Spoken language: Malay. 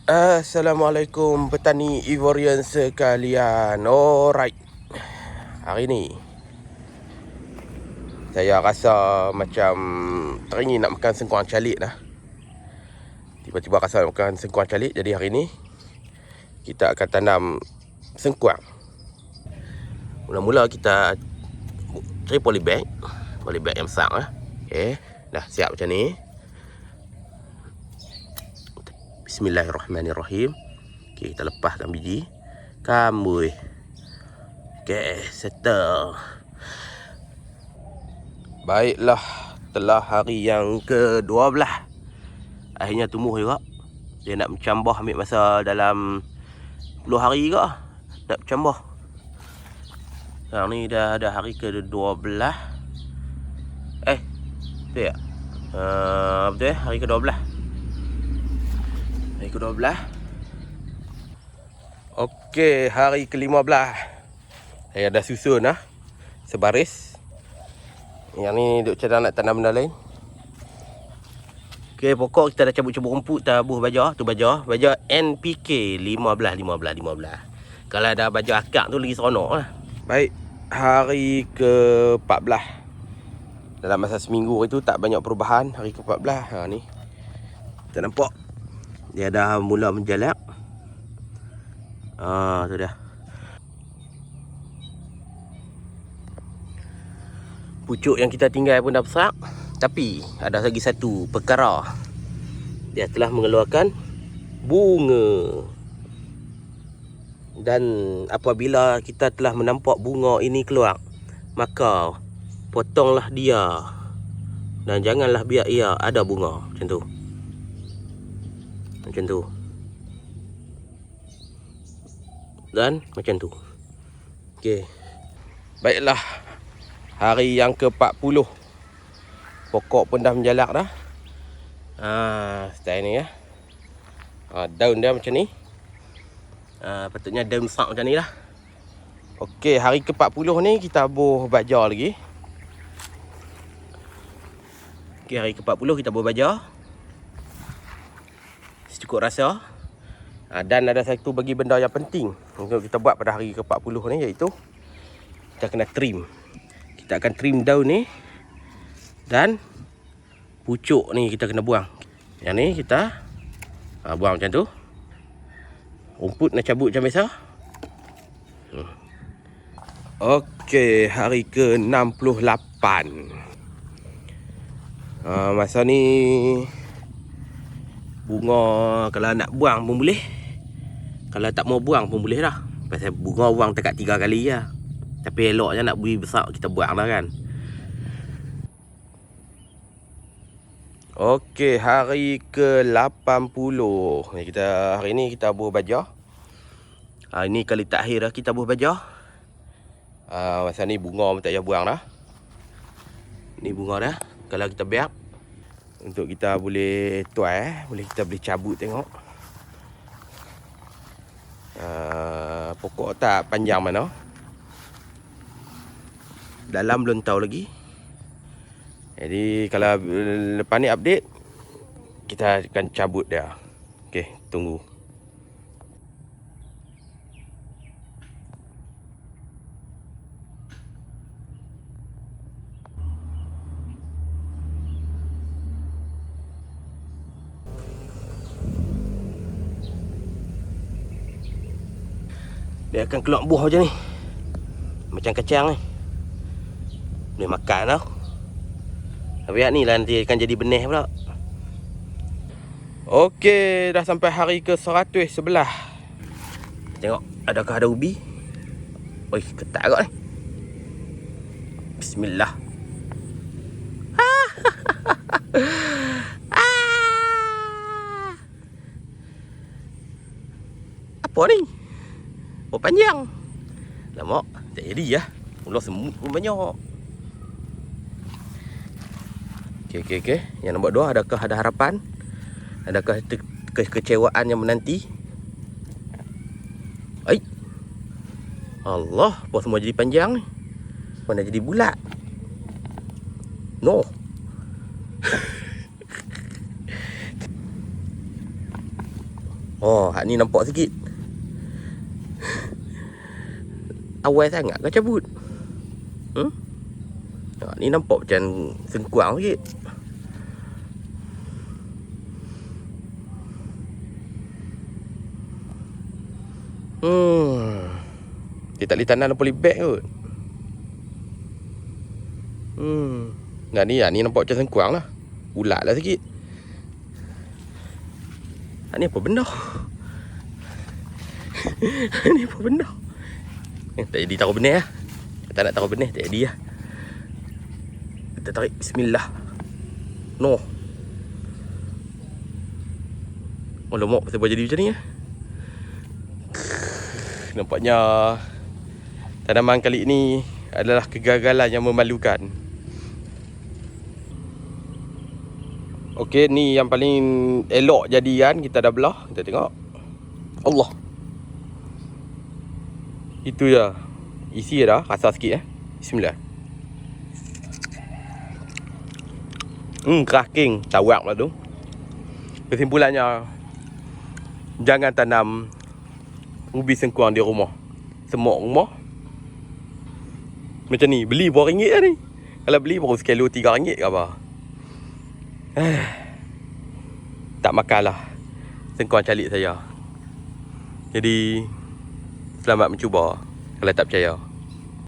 Assalamualaikum petani Ivorian sekalian. Alright. Hari ni saya rasa macam teringin nak makan sengkuang calik dah. Tiba-tiba rasa nak makan sengkuang calik. Jadi hari ni kita akan tanam sengkuang. Mula-mula kita cari polybag. Polybag yang besar lah. Okay. Dah siap macam ni. Bismillahirrahmanirrahim. Okay, kita lepaskan biji. Kambui. Okay, settle. Baiklah, telah hari yang ke-12. Akhirnya tumbuh juga. Dia nak mencambah, ambil masa dalam 10 hari ke nak mencambah. Sekarang ni dah ada hari ke-12. Betul tak? Betul ya? Hari ke-12. Hari ke-12. Okey, hari ke-15. Saya dah susun lah sebaris. Yang ni duk cadang nak tanam benda lain. Okey, pokok kita dah cabut-cabut rumput, tabuh baja, tu baja NPK 15. Kalau ada baja akak tu lagi seronok lah. Baik, hari ke-14. Dalam masa seminggu itu tak banyak perubahan. Hari ke-14 ni kita nampak dia dah mula menjalak. Tu dah. Pucuk yang kita tinggal pun dah besar. Tapi ada lagi satu perkara. Dia telah mengeluarkan bunga. Dan apabila kita telah menampak bunga ini keluar, maka potonglah dia. Dan janganlah biar ia ada bunga. Macam tu. Macam tu. Dan macam tu. Okey. Baiklah. Hari yang ke-40. Pokok pun dah menjalak dah. Style ni ya. Daun dia macam ni. Patutnya daun besar macam ni lah. Okey, hari ke-40 ni kita buh baja lagi. Okey, hari ke-40 kita buh baja. Secukup rasa. Dan ada satu bagi benda yang penting untuk kita buat pada hari ke-40 ni, iaitu kita kena trim. Kita akan trim daun ni. Dan pucuk ni kita kena buang. Yang ni kita buang macam tu. Rumput nak cabut macam biasa. Okey, hari ke-68. Masa ni bunga kalau nak buang pun boleh. Kalau tak mau buang pun boleh dah. Pasal bunga buang dekat 3 kali je. Tapi eloknya nak bui besar kita buang dah kan. Okey, hari ke-80. Hari ni kita buh baja. Ini kali terakhir dah kita buh baja. Masa ni bunga pun tak payah buang dah. Ni bunga dah. Kalau kita biar untuk kita boleh tuai, kita boleh cabut tengok. Pokok tak panjang mana. Dalam belum tahu lagi. Jadi kalau lepas ni update, kita akan cabut dia. Okey, tunggu. Dia akan keluar buah macam ni. Macam kacang ni. Boleh makan tau. Tapi ni lah nanti akan jadi benih pula. Okey, dah sampai hari ke-111. Tengok, adakah ada ubi? Oi, ketat agak ni. Bismillah. Apa ni? Oh, panjang. Lama, tak jadi lah. Mula semut pun banyak. Okey. Yang nombor 2, adakah ada harapan? Adakah kekecewaan yang menanti? Allah, apa semua jadi panjang ni? Mana jadi bulat? No. Oh, hak ni nampak sikit. Awal sangat kau cabut. Ni nampak macam sengkuang sikit. Dia tak boleh tanam polybag kot. Nah ni nampak macam sengkuang lah. Ulat lah sikit. Ni apa benda? Ni apa benda? Tak jadi taruh benih lah. Tak nak taruh benih, tak jadi lah. Kita tarik, bismillah. No. Oh lemak, pasal buat jadi macam ni lah. Nampaknya tanaman kali ini adalah kegagalan yang memalukan. Okey, ni yang paling elok jadi kan. Kita dah belah, kita tengok. Allah. Itu je. Isi dah, rasa sikit Bismillah. Keraking, tawak lah tu. Kesimpulannya, jangan tanam ubi sengkuang di rumah. Semua rumah macam ni, beli berapa ringgit lah ni. Kalau beli baru sekilo 3 ringgit ke apa. Tak makan lah sengkuang calik saya. Jadi selamat mencuba kalau tak percaya.